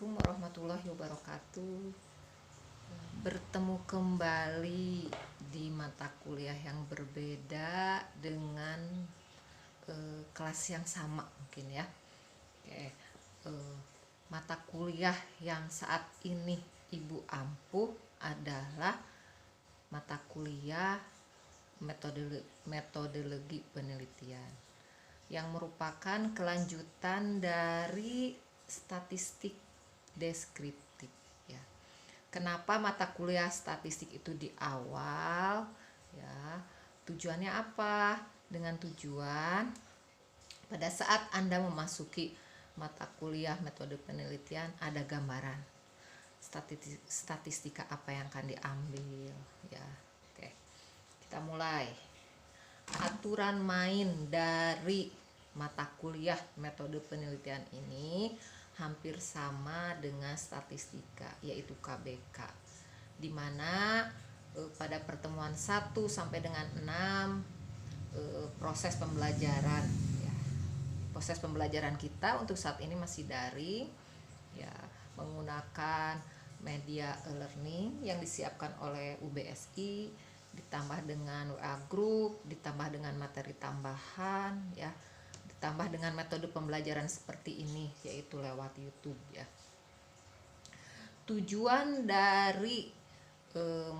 Assalamualaikum warahmatullahi wabarakatuh. Bertemu kembali di mata kuliah yang berbeda dengan kelas yang sama mungkin ya. Oke, mata kuliah yang saat ini Ibu ampuh adalah mata kuliah metodologi penelitian yang merupakan kelanjutan dari statistik deskriptif ya. Kenapa mata kuliah statistik itu di awal ya? Tujuannya apa? Dengan tujuan pada saat Anda memasuki mata kuliah metode penelitian ada gambaran statistika apa yang akan diambil ya. Oke. Kita mulai. Aturan main dari mata kuliah metode penelitian ini hampir sama dengan statistika, yaitu KBK, di mana pada pertemuan 1 sampai dengan 6 proses pembelajaran ya. Proses pembelajaran kita untuk saat ini masih daring ya, menggunakan media e-learning yang disiapkan oleh UBSI, ditambah dengan WA group, ditambah dengan materi tambahan ya, ditambah dengan metode pembelajaran seperti ini, yaitu lewat YouTube ya. Tujuan dari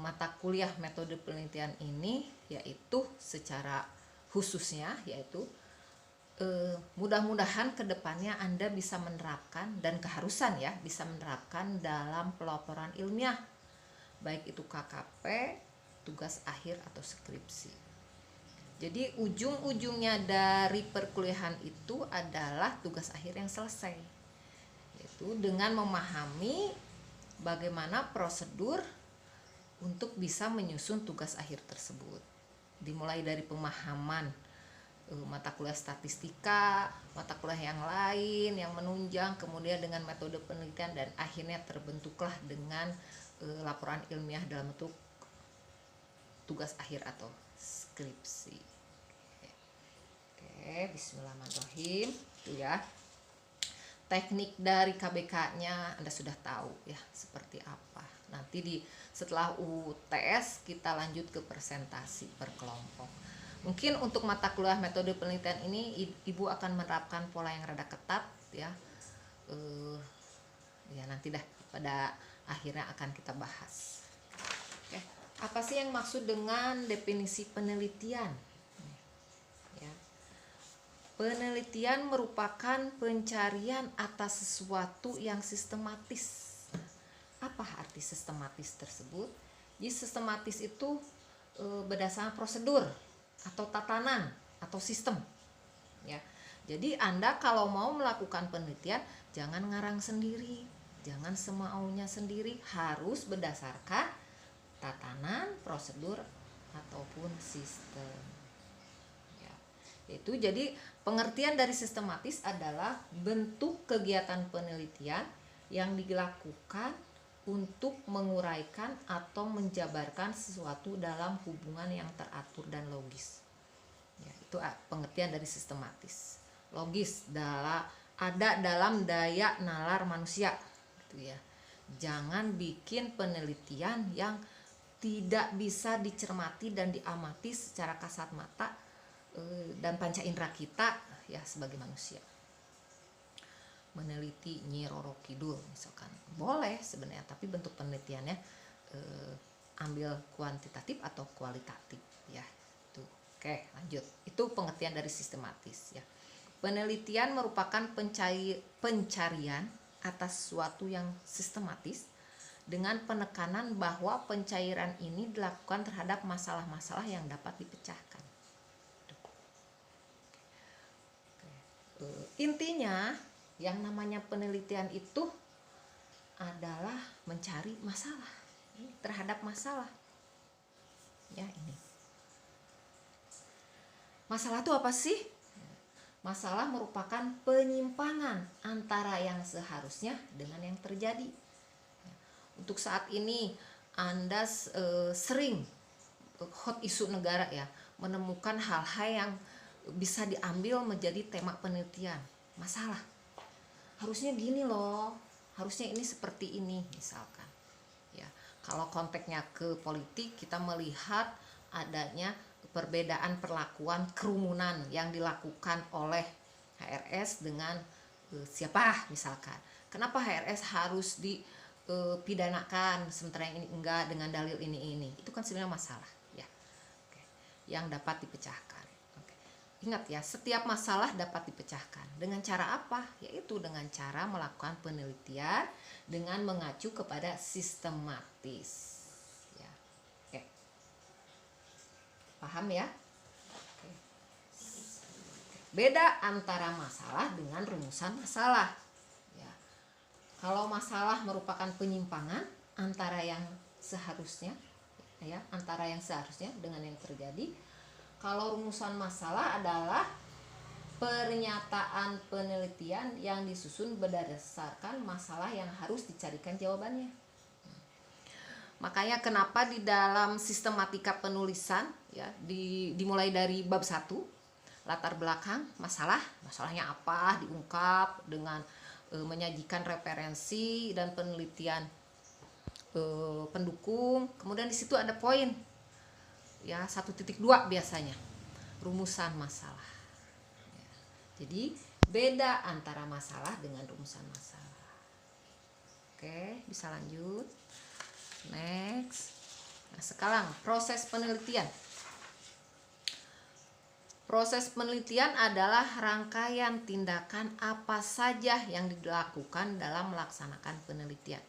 mata kuliah metode penelitian ini yaitu secara khususnya yaitu mudah-mudahan kedepannya Anda bisa menerapkan, dan keharusan ya, bisa menerapkan dalam pelaporan ilmiah, baik itu KKP, tugas akhir atau skripsi. Jadi ujung-ujungnya dari perkuliahan itu adalah tugas akhir yang selesai, yaitu dengan memahami bagaimana prosedur untuk bisa menyusun tugas akhir tersebut. Dimulai dari pemahaman mata kuliah statistika, mata kuliah yang lain yang menunjang, kemudian dengan metode penelitian, dan akhirnya terbentuklah dengan laporan ilmiah dalam bentuk tugas akhir atau skripsi. Oke, bismillahirrahmanirrahim. Itu ya. Teknik dari KBK-nya Anda sudah tahu ya seperti apa. Nanti setelah UTS kita lanjut ke presentasi per kelompok. Mungkin untuk mata kuliah metode penelitian ini Ibu akan menerapkan pola yang rada ketat ya. Ya nanti dah pada akhirnya akan kita bahas. Oke. Apa sih yang maksud dengan definisi penelitian? Ya. Penelitian merupakan pencarian atas sesuatu yang sistematis. Apa arti sistematis tersebut? Jadi sistematis itu berdasarkan prosedur atau tatanan atau sistem ya. Jadi Anda kalau mau melakukan penelitian jangan ngarang sendiri, jangan semaunya sendiri, harus berdasarkan tatanan, prosedur ataupun sistem ya. Itu jadi pengertian dari sistematis adalah bentuk kegiatan penelitian yang dilakukan untuk menguraikan atau menjabarkan sesuatu dalam hubungan yang teratur dan logis ya, itu pengertian dari sistematis. Logis ada dalam daya nalar manusia gitu ya. Jangan bikin penelitian yang tidak bisa dicermati dan diamati secara kasat mata dan panca indera kita ya sebagai manusia. Meneliti Nyi Roro Kidul misalkan boleh sebenarnya, tapi bentuk penelitiannya ambil kuantitatif atau kualitatif ya. Itu oke, lanjut. Itu pengertian dari sistematis ya. Penelitian merupakan pencarian atas sesuatu yang sistematis dengan penekanan bahwa pencairan ini dilakukan terhadap masalah-masalah yang dapat dipecahkan. Intinya yang namanya penelitian itu adalah mencari masalah terhadap masalah ya. Ini masalah itu apa sih? Masalah merupakan penyimpangan antara yang seharusnya dengan yang terjadi. Untuk saat ini Anda sering hot isu negara ya, menemukan hal-hal yang bisa diambil menjadi tema penelitian. Masalah harusnya gini loh, harusnya ini seperti ini misalkan. Ya, kalau konteksnya ke politik, kita melihat adanya perbedaan perlakuan kerumunan yang dilakukan oleh HRS dengan siapa misalkan. Kenapa HRS harus dipidanakan sementara yang ini enggak dengan dalil ini. Itu kan sebenarnya masalah ya. Oke. Yang dapat dipecahkan. Oke. Ingat ya, setiap masalah dapat dipecahkan. Dengan cara apa? Yaitu dengan cara melakukan penelitian dengan mengacu kepada sistematis. Ya. Oke. Paham ya? Oke. Beda antara masalah dengan rumusan masalah. Kalau masalah merupakan penyimpangan antara yang seharusnya, ya, antara yang seharusnya dengan yang terjadi. Kalau rumusan masalah adalah pernyataan penelitian yang disusun berdasarkan masalah yang harus dicarikan jawabannya. Makanya kenapa di dalam sistematika penulisan, ya, dimulai dari bab 1, latar belakang masalahnya apa, diungkap dengan menyajikan referensi dan penelitian pendukung. Kemudian di situ ada poin ya 1.2 biasanya rumusan masalah ya. Jadi beda antara masalah dengan rumusan masalah. Oke, bisa lanjut next. Nah, sekarang proses penelitian. Proses penelitian adalah rangkaian tindakan apa saja yang dilakukan dalam melaksanakan penelitian.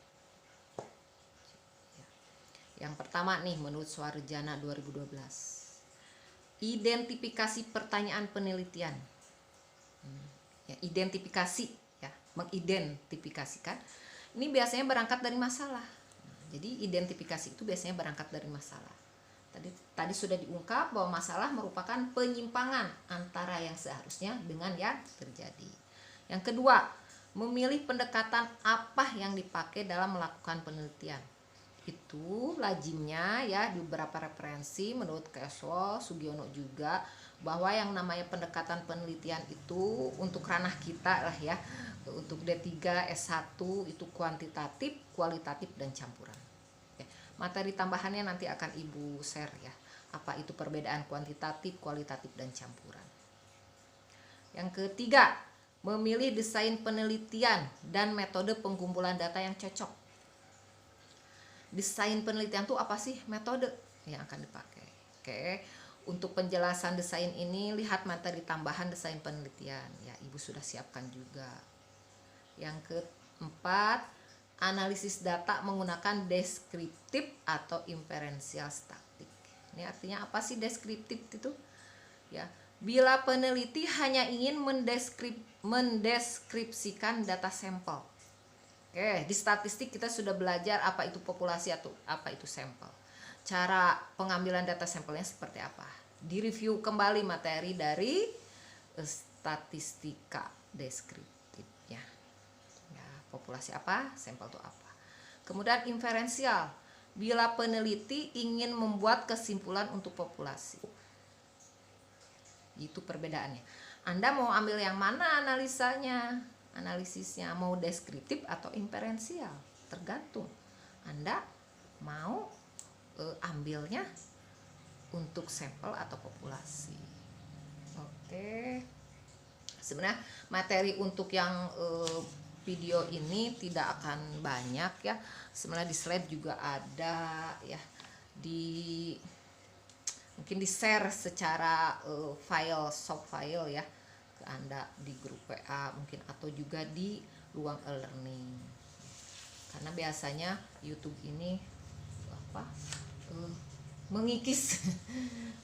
Yang pertama nih, menurut Suarjana 2012, identifikasi pertanyaan penelitian. Ya, identifikasi, ya, mengidentifikasikan. Ini biasanya berangkat dari masalah. Jadi identifikasi itu biasanya berangkat dari masalah. Tadi sudah diungkap bahwa masalah merupakan penyimpangan antara yang seharusnya dengan yang terjadi. Yang kedua, memilih pendekatan apa yang dipakai dalam melakukan penelitian. Itu lazimnya ya di beberapa referensi menurut Cashwell, Sugiono juga, bahwa yang namanya pendekatan penelitian itu untuk ranah kita lah ya, untuk D3, S1 itu kuantitatif, kualitatif, dan campuran. Materi tambahannya nanti akan Ibu share ya, apa itu perbedaan kuantitatif, kualitatif, dan campuran. Yang ketiga, memilih desain penelitian dan metode pengumpulan data yang cocok. Desain penelitian itu apa sih? Metode yang akan dipakai. Oke, untuk penjelasan desain ini lihat materi tambahan desain penelitian ya, Ibu sudah siapkan juga. Yang keempat, analisis data menggunakan deskriptif atau inferensial statik. Ini artinya apa sih deskriptif itu? Ya, bila peneliti hanya ingin mendeskripsikan data sampel. Oke, di statistik kita sudah belajar apa itu populasi atau apa itu sampel. Cara pengambilan data sampelnya seperti apa? Direview kembali materi dari statistika deskriptifnya. Ya, populasi apa, sampel itu apa. Kemudian inferensial, bila peneliti ingin membuat kesimpulan untuk populasi. Itu perbedaannya. Anda mau ambil yang mana analisisnya, mau deskriptif atau inferensial, tergantung Anda mau ambilnya untuk sampel atau populasi. Oke, sebenarnya materi untuk yang video ini tidak akan banyak ya, sebenarnya di slide juga ada ya, mungkin di share secara file, soft file ya ke Anda di grup WA mungkin, atau juga di ruang e-learning, karena biasanya YouTube ini mengikis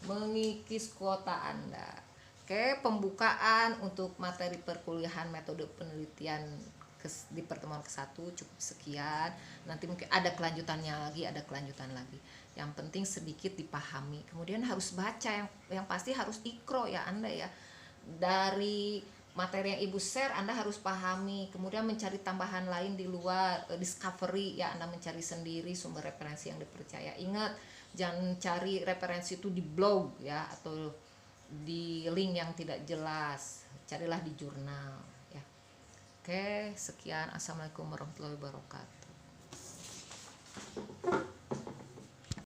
mengikis kuota Anda. Oke, pembukaan untuk materi perkuliahan metode penelitian di pertemuan ke-1 cukup sekian. Nanti mungkin ada kelanjutannya lagi, Yang penting sedikit dipahami. Kemudian harus baca, yang pasti harus ikro ya Anda ya. Dari materi yang Ibu share Anda harus pahami. Kemudian mencari tambahan lain di luar, discovery ya, Anda mencari sendiri sumber referensi yang dipercaya. Ingat, jangan cari referensi itu di blog ya, atau di link yang tidak jelas. Carilah di jurnal ya. Oke, sekian. Assalamualaikum warahmatullahi wabarakatuh.